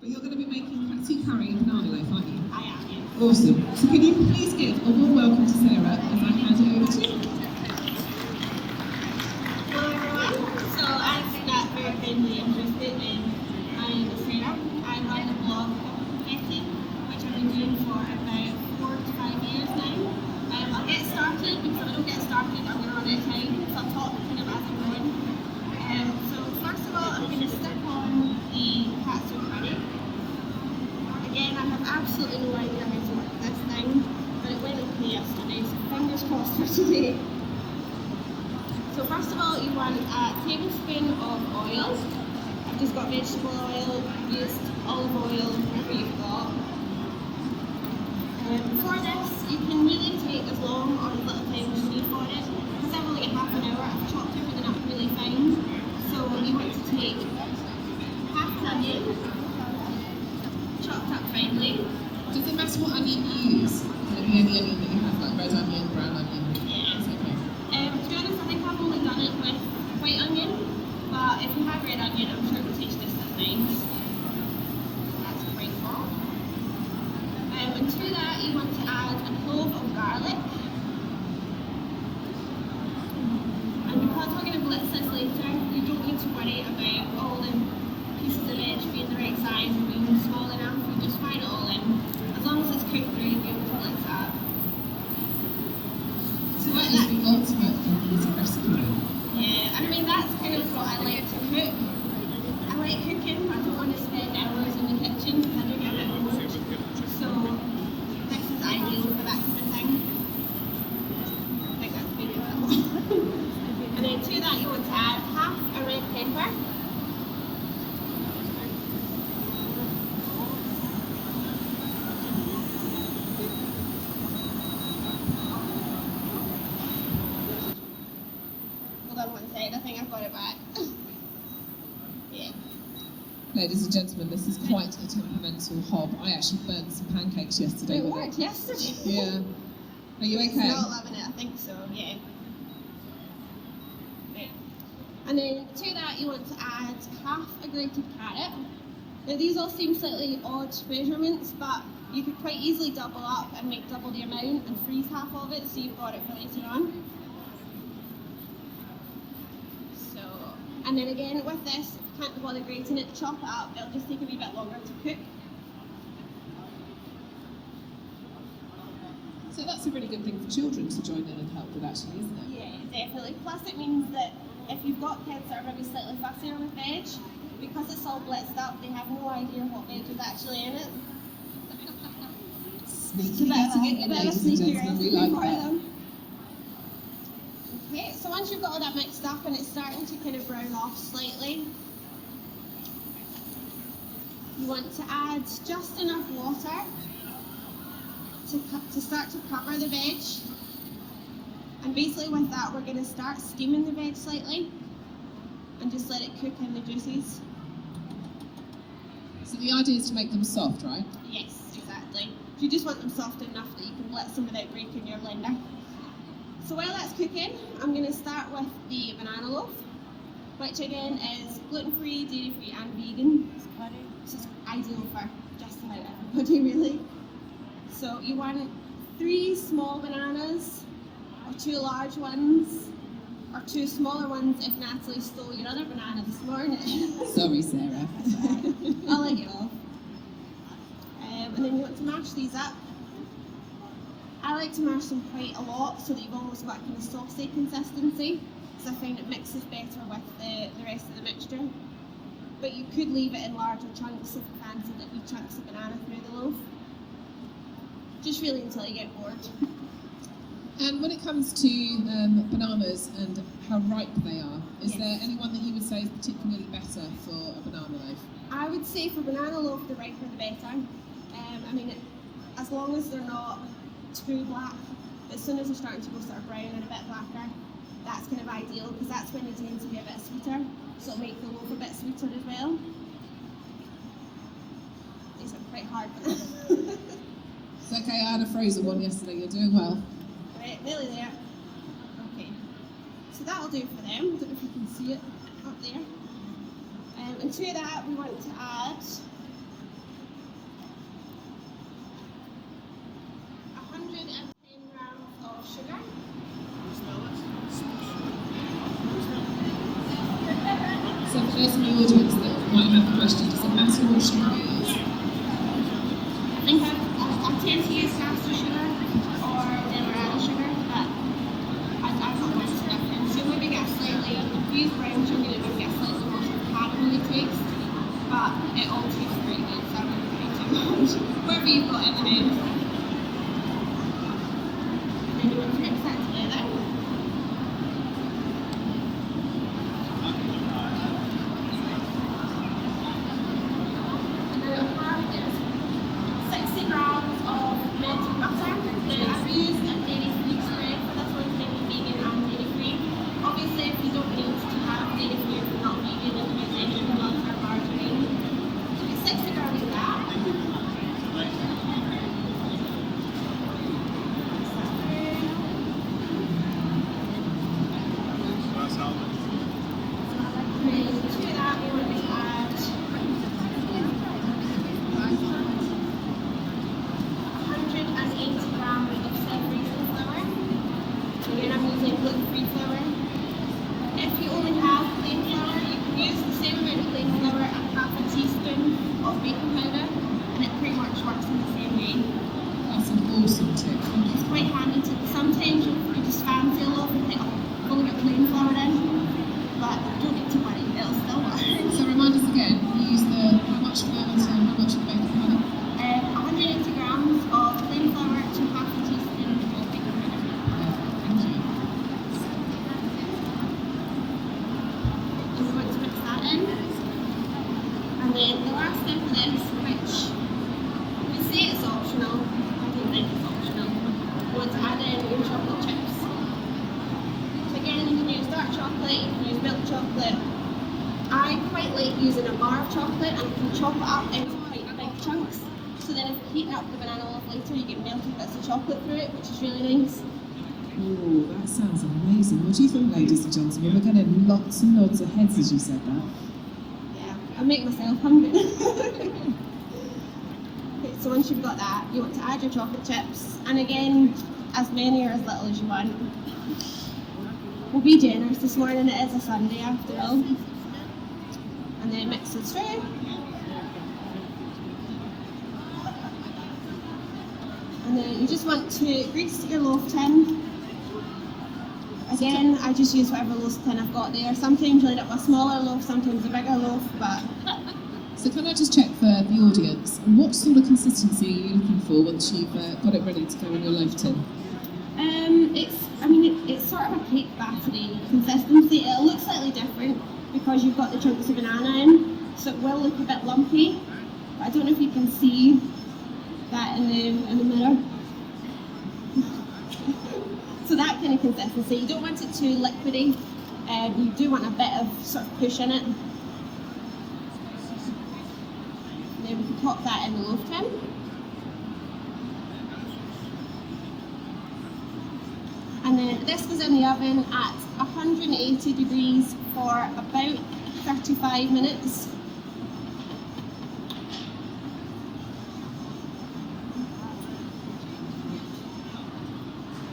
But you're going to be making Katsu curry and banana loaf, aren't you? I am, yes. Awesome. So can you please give a warm welcome to Sarah as I hand it over to you? Hello everyone. So I've got very kindly interested in my name is Sarah. I run a blog called Confetti, which I've been doing for about 4 to 5 years now. I'll get started because if I don't get started I'm going to run out of time, so I'll talk kind of as I'm going. So first of all I'm going to stick on the Katsu curry. Again, I have absolutely no idea how to work this thing, but it went okay yesterday, so fingers crossed for today. So first of all, you want a tablespoon of oil. I've just got vegetable oil, used olive oil, whatever you've got. For this, you can really take as long or as little time as you need for it. Because I've only got half an hour, I've chopped everything up really fine. So you want to take half an onion, chopped up finely. Does it matter what onion you use? Can it be any onion that you have, like red onion, brown onion? Yeah. It's okay. To be honest, I think I've only done it with white onion, but if you have red onion, I'm sure it will taste just as nice. That's quite cool. And to that, you want to add a clove of garlic. And because we're going to blitz this later, you don't need to worry about all the pieces of veg being the right size and being small enough. You just fry it all in. As long as it's cooked through, you'll be able to blitz that. So that is the ultimate easy recipe. Yeah, I mean that's kind of what I like to cook. I like cooking, but I don't want to spend hours in the kitchen because I do get a bit bored. So this is ideal for that kind of thing. I think that's big enough. And then to that you want to add half a red pepper. Hold on one second, I think I've got it back. Yeah. Ladies and gentlemen, this is quite a temperamental hob. I actually burnt some pancakes yesterday It with worked yesterday. Yeah. Are you It's okay? not loving it, I think so, yeah. Right. And then to that you want to add half a grated carrot. Now these all seem slightly odd measurements, but you could quite easily double up and make double the amount and freeze half of it so you've got it for later on. So, and then again with this, if you can't bother grating it, chop it up, it'll just take a wee bit longer to cook. So that's a really good thing for children to join in and help with, actually, isn't it? Yeah, definitely. Plus it means that if you've got kids that are maybe slightly fussier with veg, because it's all blitzed up, they have no idea what veg is actually in it. Sneaky getting it in, ladies and gentlemen, we like that. Okay, so once you've got all that mixed up and it's starting to kind of brown off slightly, you want to add just enough water to start to cover the veg. And basically with that we're going to start steaming the veg slightly and just let it cook in the juices. So the idea is to make them soft, right? Yes, exactly. You just want them soft enough that you can blitz them without breaking your blender. So while that's cooking, I'm going to start with the banana loaf, which again is gluten-free, dairy-free and vegan. This is ideal for just about everybody really. So you want 3 small bananas, or 2 large ones, or 2 smaller ones if Natalie stole your other banana this morning. Sorry, Sarah. I'll let you off. And then you want to mash these up. I like to mash them quite a lot so that you've almost got a kind of saucy consistency, because I find it mixes better with the rest of the mixture. But you could leave it in larger chunks if you fancied like wee chunks of banana through the loaf. Just really until you get bored. And when it comes to bananas and how ripe they are, is there anyone that you would say is particularly better for a banana loaf? I would say for banana loaf, the riper the better. I mean, as long as they're not too black, as soon as they're starting to go sort of brown and a bit blacker, that's kind of ideal because that's when they tend to be a bit sweeter. So it'll make the loaf a bit sweeter as well. These are quite hard. It's okay, I had a frozen one yesterday, you're doing well. Right, nearly there. Okay. So that'll do for them. I don't know if you can see it up there. And to that we want to add those in the audience that might have the question, does it matter what sugar you use? I think I tend to use Katsu sugar or banana sugar, but I don't know the difference. You'll maybe get slightly, if you use brown sugar, you'll maybe get slightly more sort of caramelly taste, but it all tastes pretty good, so I wouldn't worry too much. Whatever you've got in the house. And then you want to mix that together. Awesome tip. It's quite handy to, sometimes you just fancy a loaf and think, oh, only got plain flour in, but don't need to worry, it'll still work. So remind us again, you use how much flour to how much of baking powder? 180 grams of plain flour to half a teaspoon of baking powder. Thank you. And we want to mix that in. And then the last step of this, which we say it's optional, it's optional. You want to add in your chocolate chips. So again, you can use dark chocolate, you can use milk chocolate. I quite like using a bar of chocolate, and you can chop it up into quite big chunks. So then if you heat up the banana loaf later, you get melted bits of chocolate through it, which is really nice. Oh, that sounds amazing. What do you think, ladies and gentlemen? We're getting lots and lots of heads as you said that. Yeah, I make myself hungry. So once you've got that, you want to add your chocolate chips, and again, as many or as little as you want. We'll be generous this morning, it is a Sunday after all. And then mix it through. And then you just want to grease your loaf tin. Again, I just use whatever loaf tin I've got there. Sometimes you end up with a smaller loaf, sometimes a bigger loaf, but... So can I just check for the audience, what sort of consistency are you looking for once you've got it ready to go in your loaf tin? It's sort of a cake battery consistency. It'll look slightly different because you've got the chunks of banana in, so it will look a bit lumpy. But I don't know if you can see that in the mirror. So that kind of consistency. You don't want it too liquidy. You do want a bit of sort of push in it. Then we can pop that in the loaf tin. And then this goes in the oven at 180 degrees for about 35 minutes.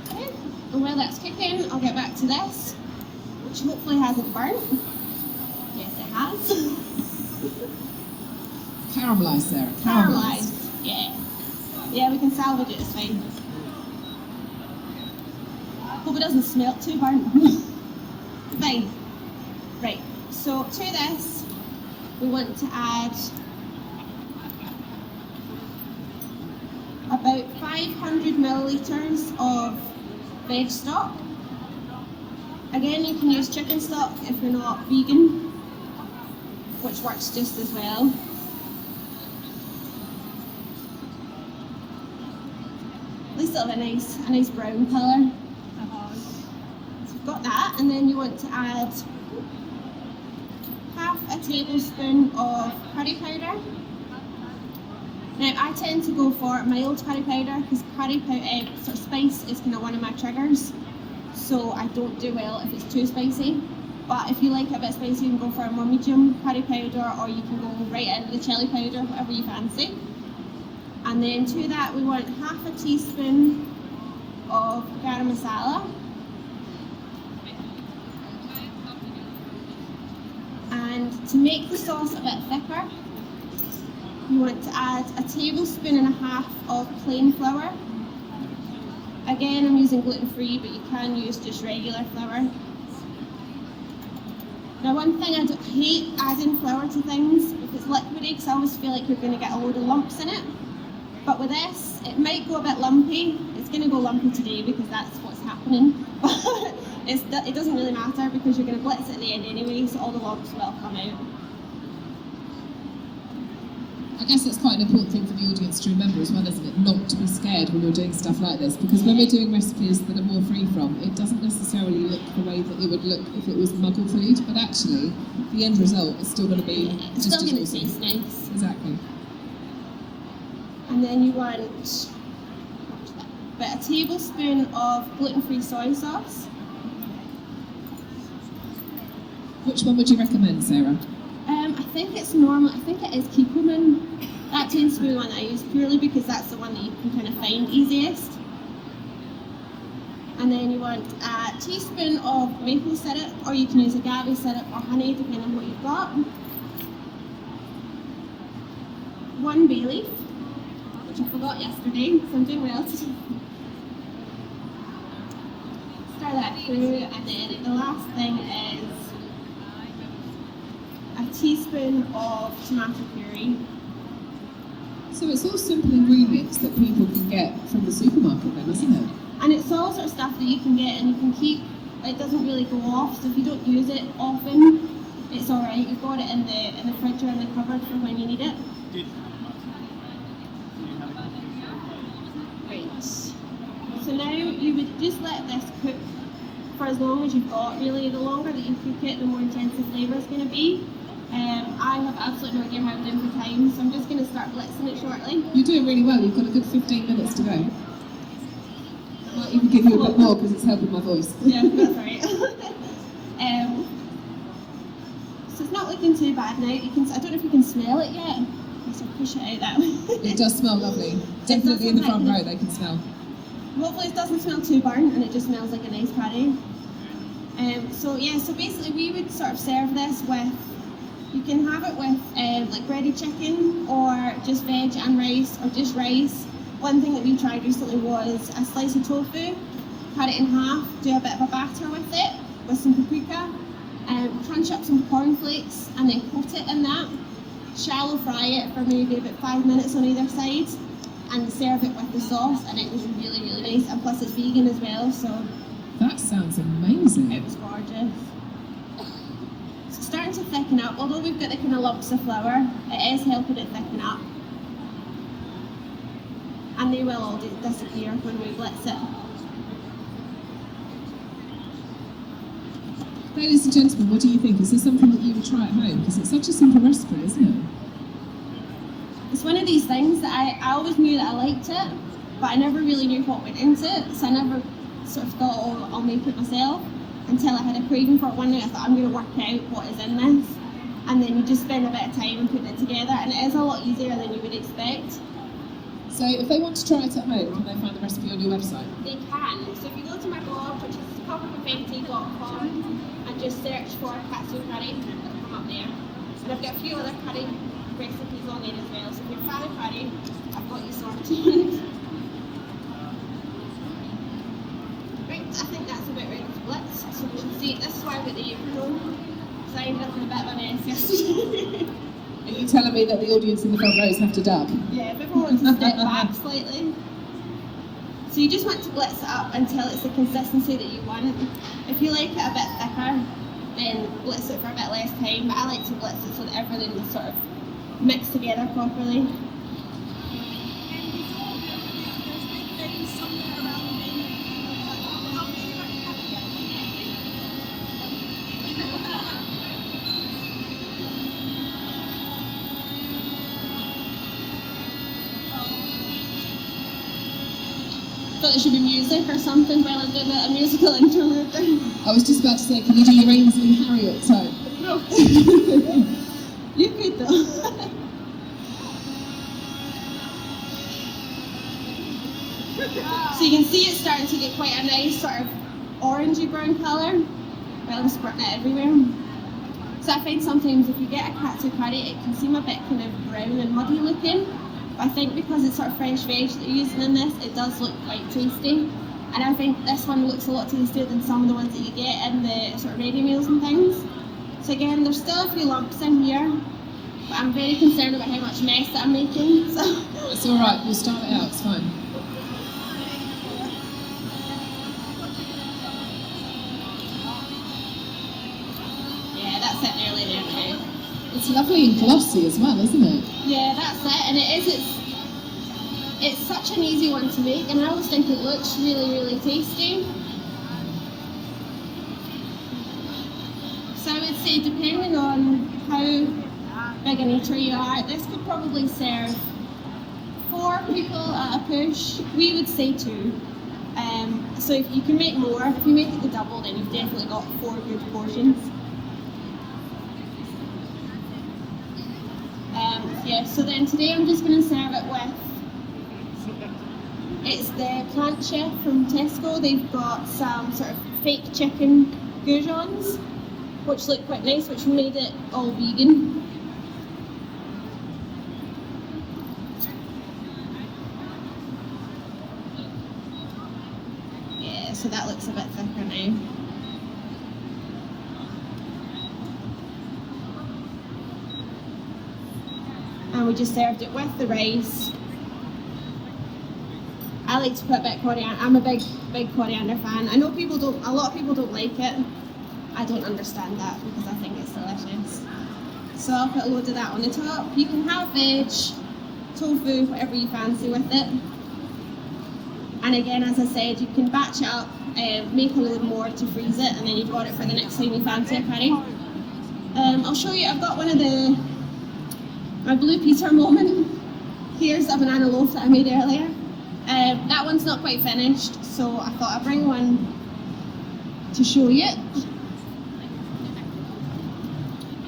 Okay. And while that's cooking, I'll get back to this, which hopefully hasn't burnt. Yes, it has. Caramelised, Sarah. Caramelised, yeah. Yeah, we can salvage it, it's fine. Hope it doesn't smell too burnt. Fine. Right, so to this, we want to add about 500 millilitres of veg stock. Again, you can use chicken stock if you're not vegan, which works just as well. At least it'll have a nice brown colour. So we've got that, and then you want to add half a tablespoon of curry powder. Now I tend to go for mild curry powder because curry powder, sort of spice is kind of one of my triggers. So I don't do well if it's too spicy. But if you like it a bit spicy, you can go for a more medium curry powder, or you can go right into the chilli powder, whatever you fancy. And then to that we want half a teaspoon of garam masala. And to make the sauce a bit thicker, you want to add a tablespoon and a half of plain flour. Again, I'm using gluten-free, but you can use just regular flour. Now, one thing I hate adding flour to things, if it's liquidy, because I always feel like you're going to get a load of lumps in it. But with this, it might go a bit lumpy. It's going to go lumpy today because that's what's happening. But it doesn't really matter because you're going to blitz it at the end anyway, so all the lumps will come out. I guess it's quite an important thing for the audience to remember as well, isn't it? Not to be scared when you're doing stuff like this, because when we're doing recipes that are more free from, it doesn't necessarily look the way that it would look if it was muggle food, but actually the end result is still going to be it's just still going to awesome. taste nice. Exactly. And then you want about a tablespoon of gluten-free soy sauce. Which one would you recommend, Sarah? I think it's normal. I think it is Kikkoman. That tends to be the one that I use purely because that's the one that you can kind of find easiest. And then you want a teaspoon of maple syrup, or you can use agave syrup or honey, depending on what you've got. 1 bay leaf, which I forgot yesterday, so I'm doing well today. Stir that through, and then the last thing is a teaspoon of tomato puree. So it's all simple ingredients that people can get from the supermarket then, isn't it? And it's all sort of stuff that you can get and you can keep. It doesn't really go off, so if you don't use it often, it's alright. You've got it in the fridge or in the cupboard for when you need it. Right. So now you would just let this cook for as long as you've got. Really, the longer that you cook it, the more intense the flavour is going to be. I have absolutely no idea how I'm doing for time, so I'm just going to start blitzing it shortly. You're doing really well. You've got a good 15 minutes to go. I might even give you a bit more because it's helping my voice. Yeah, that's right. So it's not looking too bad now. I don't know if you can smell it yet. So push it out that way. It does smell lovely. Definitely in the front row they can smell. Hopefully it doesn't smell too burnt and it just smells like a nice patty. So basically we would sort of serve this with, you can have it with like breaded chicken or just veg and rice or just rice. One thing that we tried recently was a slice of tofu, cut it in half, do a bit of a batter with it, with some paprika, crunch up some cornflakes and then coat it in that. Shallow fry it for maybe about 5 minutes on either side and serve it with the sauce, and it was really, really nice, and plus it's vegan as well, so that sounds amazing. it was gorgeous. It's starting to thicken up, although we've got the kind of lumps of flour, it is helping it thicken up. And they will all disappear when we blitz it. Ladies and gentlemen, what do you think? Is this something that you would try at home? Because it's such a simple recipe, isn't it? It's one of these things that I always knew that I liked it, but I never really knew what went into it, so I never sort of thought, oh, I'll make it myself, until I had a craving for it one night. I thought, I'm going to work out what is in this, and then you just spend a bit of time putting it together, and it is a lot easier than you would expect. So if they want to try it at home, can they find the recipe on your website? They can. So if you go to my blog, which is confetti.com, and just search for Katsu curry, it'll come up there. And I've got a few other curry recipes on there as well. So if you're a fan of curry, I've got you sorted. Right, I think that's about ready to blitz. So we should see, this is why I've got the apron. So I ended up in a bit of a mess yesterday. Are you telling me that the audience in the front rows have to duck? Yeah, if everyone wants to step back slightly. So you just want to blitz it up until it's the consistency that you want. If you like it a bit thicker, then blitz it for a bit less time. But I like to blitz it so that everything is sort of mixed together properly. Thought there should be music or something while I do a musical interlude. I was just about to say, can you do your Ainsley Harriott type? No. You could though. So you can see it's starting to get quite a nice sort of orangey brown colour. Well, I'm squirting it everywhere. So So I find sometimes if you get a katsu curry, it can seem a bit kind of brown and muddy looking. But I think because it's sort of fresh veg that you're using in this, it does look quite tasty. And I think this one looks a lot tastier than some of the ones that you get in the sort of ready meals and things. So again, there's still a few lumps in here, but I'm very concerned about how much mess that I'm making. So It's all right. We'll start it out. It's fine. yeah, that's it nearly there now. It's lovely and glossy as well, isn't it? Yeah, that's it, and it's such an easy one to make, and I always think it looks really, really tasty. So I would say, depending on how big an eater you are, this could probably serve 4 people at a push. We would say 2. So if you can make more, if you make it the double, then you've definitely got 4 good portions. Yeah, so then today I'm just going to serve it with, it's the Plant Chef from Tesco. They've got some sort of fake chicken goujons, which look quite nice, which made it all vegan. Yeah, so that looks a bit thicker now. And we just served it with the rice. I like to put a bit of coriander. I'm a big coriander fan. I know a lot of people don't like it. I don't understand that because I think it's delicious. So I'll put a load of that on the top. You can have veg, tofu, whatever you fancy with it. And again, as I said, you can batch it up, make a load more to freeze it, and then you've got it for the next time you fancy a curry. I'll show you, I've got one of my Blue Peter moment. Here's a banana loaf that I made earlier. That one's not quite finished, so I thought I'd bring one to show you.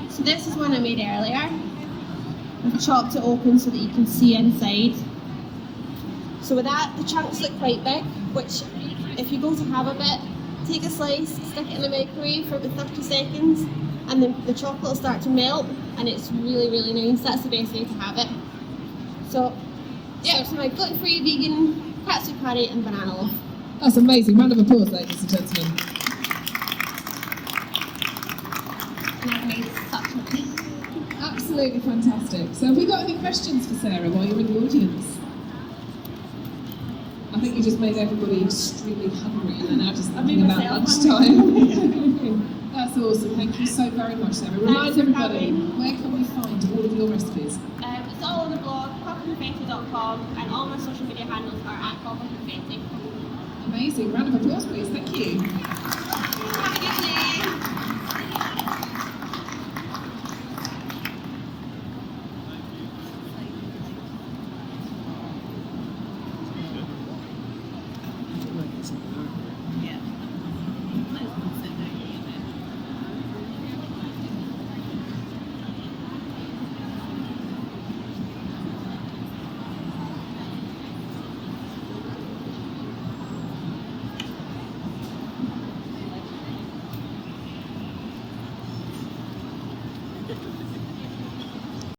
So this is one I made earlier. I've chopped it open so that you can see inside. So with that, the chunks look quite big, which if you go to have a bit, take a slice, stick it in the microwave for about 30 seconds, and then the chocolate will start to melt, and it's really, really nice. That's the best way to have it. So, yeah, so my gluten-free vegan katsu curry and banana loaf. That's amazing. Round of applause, ladies and gentlemen. And I've made such a mess. Absolutely fantastic. So have we got any questions for Sarah while you're in the audience? I think you just made everybody extremely hungry and they're now just thinking about lunchtime. That's awesome. Thank you so very much, Sarah. Remind everybody, where can we find all of your recipes? It's all on the blog, confetti.com, and all my social media handles are at confetti. Amazing. Round of applause, please. Thank you.